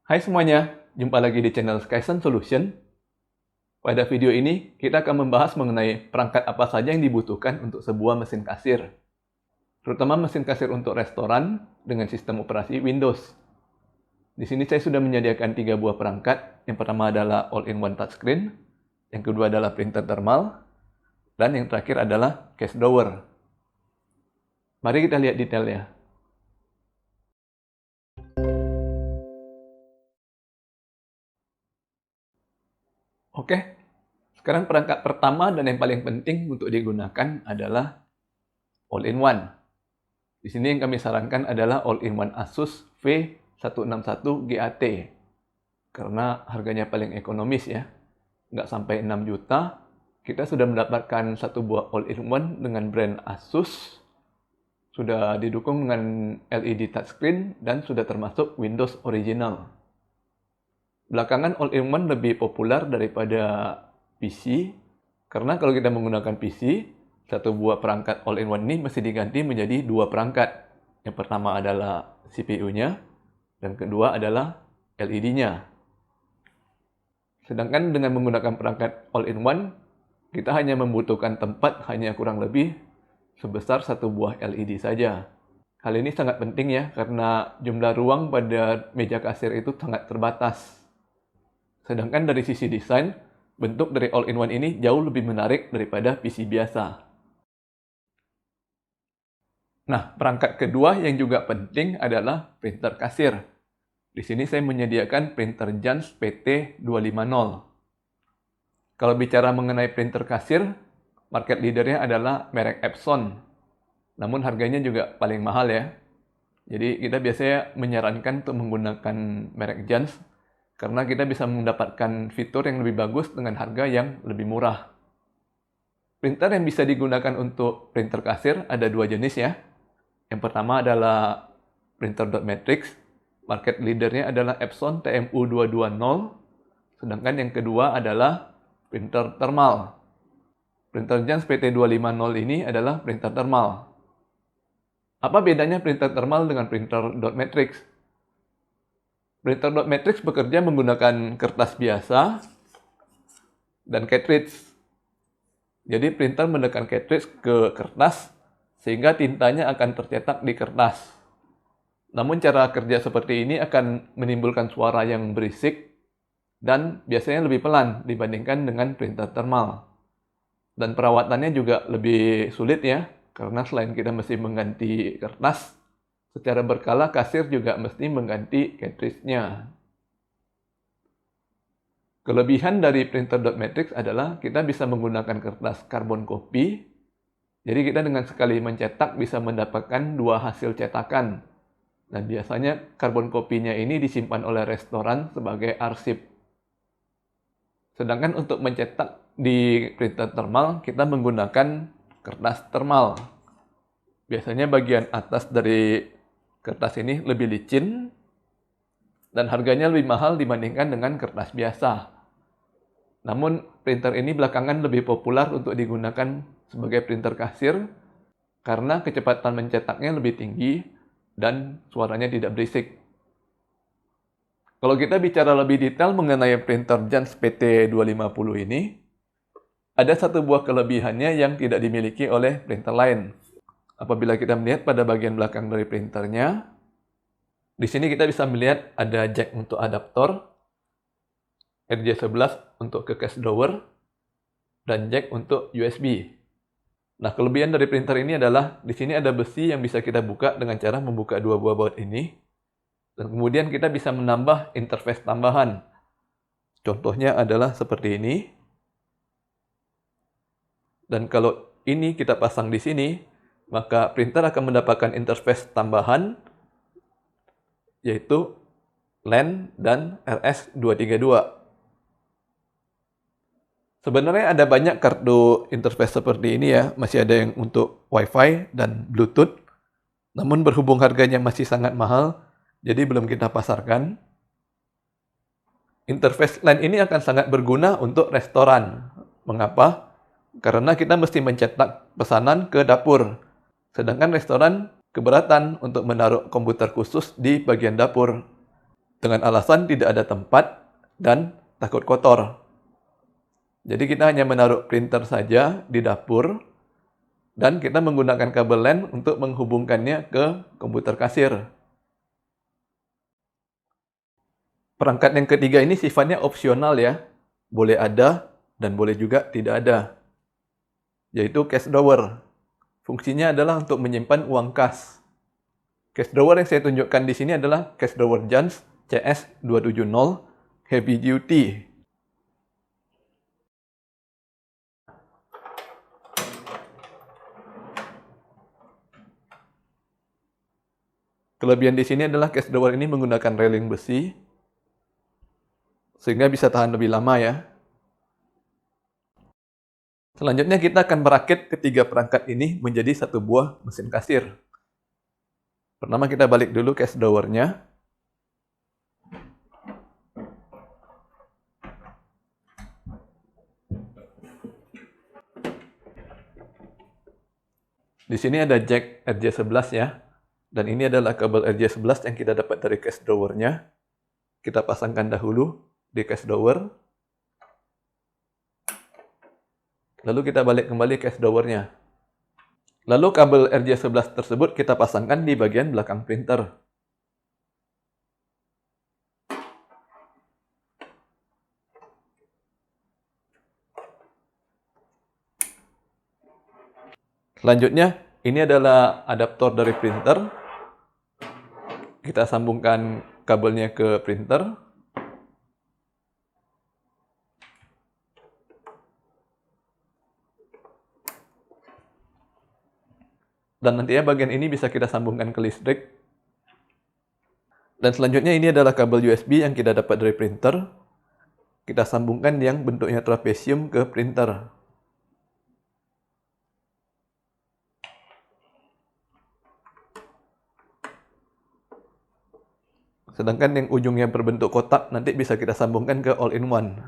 Hai semuanya, jumpa lagi di channel Skyson Solution. Pada video ini, kita akan membahas mengenai perangkat apa saja yang dibutuhkan untuk sebuah mesin kasir. Terutama mesin kasir untuk restoran dengan sistem operasi Windows. Di sini saya sudah menyediakan 3 buah perangkat. Yang pertama adalah all-in-one touchscreen, yang kedua adalah printer thermal, dan yang terakhir adalah cash drawer. Mari kita lihat detailnya. Oke, sekarang perangkat pertama dan yang paling penting untuk digunakan adalah all-in-one. Di sini yang kami sarankan adalah all-in-one Asus V161 GAT. Karena harganya paling ekonomis ya. Nggak sampai 6 juta, kita sudah mendapatkan satu buah all-in-one dengan brand Asus. Sudah didukung dengan LED touchscreen dan sudah termasuk Windows original. Belakangan all-in-one lebih populer daripada PC, karena kalau kita menggunakan PC, satu buah perangkat all-in-one ini mesti diganti menjadi 2 perangkat. Yang pertama adalah CPU-nya, dan kedua adalah LED-nya. Sedangkan dengan menggunakan perangkat all-in-one, kita hanya membutuhkan tempat hanya kurang lebih sebesar satu buah LED saja. Hal ini sangat penting ya, karena jumlah ruang pada meja kasir itu sangat terbatas. Sedangkan dari sisi desain, bentuk dari all-in-one ini jauh lebih menarik daripada PC biasa. Nah, perangkat kedua yang juga penting adalah printer kasir. Di sini saya menyediakan printer Jansz PT250. Kalau bicara mengenai printer kasir, market leadernya adalah merek Epson. Namun harganya juga paling mahal ya. Jadi kita biasanya menyarankan untuk menggunakan merek Jansz karena kita bisa mendapatkan fitur yang lebih bagus dengan harga yang lebih murah. Printer yang bisa digunakan untuk printer kasir ada 2 jenis ya. Yang pertama adalah printer dot matrix. Market leadernya adalah Epson TMU220. Sedangkan yang kedua adalah printer thermal. Printer Jansz PT250 ini adalah printer thermal. Apa bedanya printer thermal dengan printer dot matrix? Printer dot matrix bekerja menggunakan kertas biasa dan cartridge. Jadi printer menekan cartridge ke kertas sehingga tintanya akan tercetak di kertas. Namun cara kerja seperti ini akan menimbulkan suara yang berisik dan biasanya lebih pelan dibandingkan dengan printer thermal. Dan perawatannya juga lebih sulit ya, karena selain kita mesti mengganti kertas, secara berkala kasir juga mesti mengganti cartridge-nya. Kelebihan dari printer dot matrix adalah kita bisa menggunakan kertas karbon copy. Jadi kita dengan sekali mencetak bisa mendapatkan 2 hasil cetakan. Dan biasanya karbon kopinya ini disimpan oleh restoran sebagai arsip. Sedangkan untuk mencetak di printer thermal, kita menggunakan kertas thermal. Biasanya bagian atas dari kertas ini lebih licin dan harganya lebih mahal dibandingkan dengan kertas biasa. Namun printer ini belakangan lebih populer untuk digunakan sebagai printer kasir karena kecepatan mencetaknya lebih tinggi dan suaranya tidak berisik. Kalau kita bicara lebih detail mengenai printer Jansz PT250 ini, ada satu buah kelebihannya yang tidak dimiliki oleh printer lain. Apabila kita melihat pada bagian belakang dari printernya, di sini kita bisa melihat ada jack untuk adaptor, RJ11 untuk ke cash drawer, dan jack untuk USB. Nah, kelebihan dari printer ini adalah di sini ada besi yang bisa kita buka dengan cara membuka 2 buah baut ini, dan kemudian kita bisa menambah interface tambahan. Contohnya adalah seperti ini. Dan kalau ini kita pasang di sini, maka printer akan mendapatkan interface tambahan, yaitu LAN dan RS232. Sebenarnya ada banyak kartu interface seperti ini ya, masih ada yang untuk Wi-Fi dan Bluetooth. Namun berhubung harganya masih sangat mahal, jadi belum kita pasarkan. Interface LAN ini akan sangat berguna untuk restoran. Mengapa? Karena kita mesti mencetak pesanan ke dapur. Sedangkan restoran keberatan untuk menaruh komputer khusus di bagian dapur. dengan alasan tidak ada tempat dan takut kotor. Jadi kita hanya menaruh printer saja di dapur dan kita menggunakan kabel LAN untuk menghubungkannya ke komputer kasir. Perangkat yang ketiga ini sifatnya opsional ya. Boleh ada dan boleh juga tidak ada. Yaitu cash drawer. Fungsinya adalah untuk menyimpan uang kas. Cash drawer yang saya tunjukkan di sini adalah cash drawer Jans CS270 Heavy Duty. Kelebihan di sini adalah cash drawer ini menggunakan railing besi, sehingga bisa tahan lebih lama ya. Selanjutnya kita akan merakit ketiga perangkat ini menjadi satu buah mesin kasir. Pertama kita balik dulu cash drawer-nya. Di sini ada jack RJ11 ya. Dan ini adalah kabel RJ11 yang kita dapat dari cash drawer-nya. Kita pasangkan dahulu di cash drawer. Lalu kita balik kembali cash drawer-nya. Lalu kabel RJ11 tersebut kita pasangkan di bagian belakang printer. Selanjutnya, ini adalah adaptor dari printer. Kita sambungkan kabelnya ke printer. Dan nantinya bagian ini bisa kita sambungkan ke listrik. Dan selanjutnya ini adalah kabel USB yang kita dapat dari printer. Kita sambungkan yang bentuknya trapesium ke printer. Sedangkan yang ujungnya berbentuk kotak nanti bisa kita sambungkan ke all-in-one.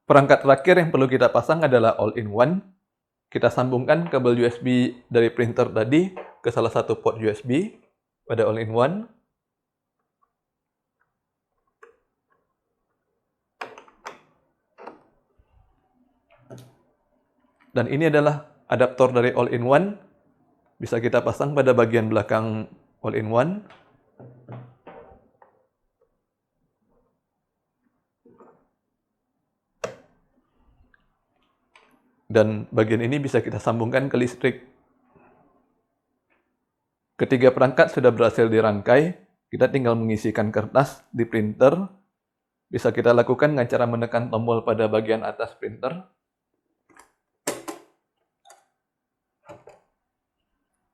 Perangkat terakhir yang perlu kita pasang adalah all-in-one. Kita sambungkan kabel USB dari printer tadi ke salah satu port USB pada all-in-one. Dan ini adalah adaptor dari all-in-one. Bisa kita pasang pada bagian belakang all-in-one. Dan bagian ini bisa kita sambungkan ke listrik. Ketiga perangkat sudah berhasil dirangkai, kita tinggal mengisikan kertas di printer. Bisa kita lakukan dengan cara menekan tombol pada bagian atas printer.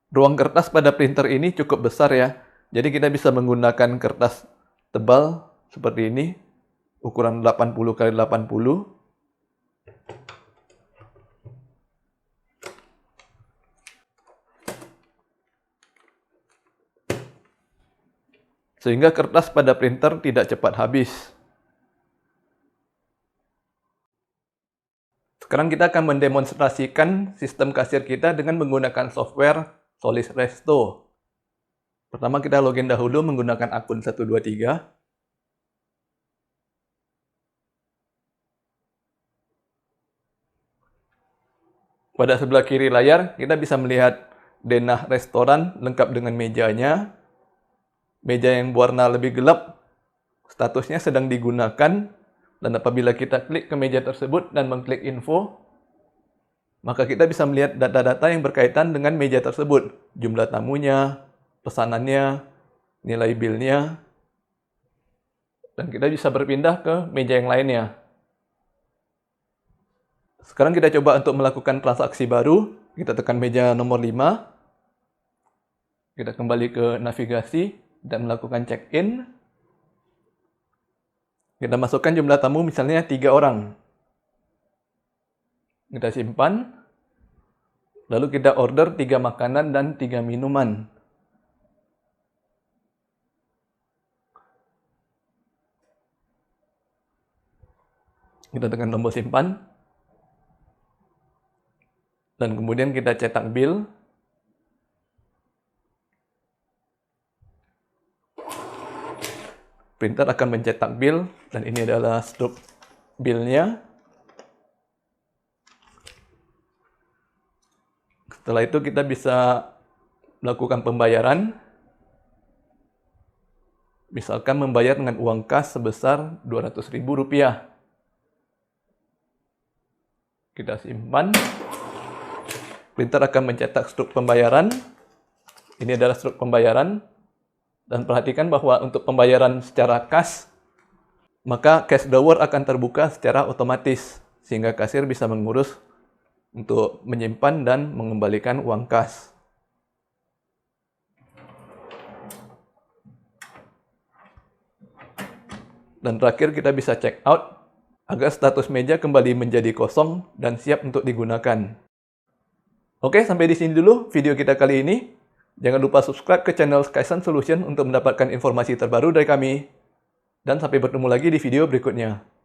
Ruang kertas pada printer ini cukup besar ya, jadi kita bisa menggunakan kertas tebal seperti ini, ukuran 80 x 80. Sehingga kertas pada printer tidak cepat habis. Sekarang kita akan mendemonstrasikan sistem kasir kita dengan menggunakan software Solis Resto. Pertama kita login dahulu menggunakan akun 123. Pada sebelah kiri layar kita bisa melihat denah restoran lengkap dengan mejanya. Meja yang berwarna lebih gelap, statusnya sedang digunakan, dan apabila kita klik ke meja tersebut dan mengklik info, maka kita bisa melihat data-data yang berkaitan dengan meja tersebut, jumlah tamunya, pesanannya, nilai bilnya, dan kita bisa berpindah ke meja yang lainnya. Sekarang kita coba untuk melakukan transaksi baru, kita tekan meja nomor 5, kita kembali ke navigasi, dan melakukan check-in. Kita masukkan jumlah tamu misalnya 3 orang. Kita simpan. Lalu kita order 3 makanan dan 3 minuman. Kita tekan tombol simpan. Dan kemudian kita cetak bill. printer akan mencetak bill, dan ini adalah struk billnya. Setelah itu kita bisa melakukan pembayaran. Misalkan membayar dengan uang kas sebesar Rp200.000. Kita simpan. Printer akan mencetak struk pembayaran. Ini adalah struk pembayaran. Dan perhatikan bahwa untuk pembayaran secara kas, maka cash drawer akan terbuka secara otomatis, sehingga kasir bisa mengurus untuk menyimpan dan mengembalikan uang kas. Dan terakhir kita bisa check out agar status meja kembali menjadi kosong dan siap untuk digunakan. Oke, sampai di sini dulu video kita kali ini. Jangan lupa subscribe ke channel Skysun Solution untuk mendapatkan informasi terbaru dari kami. Dan sampai bertemu lagi di video berikutnya.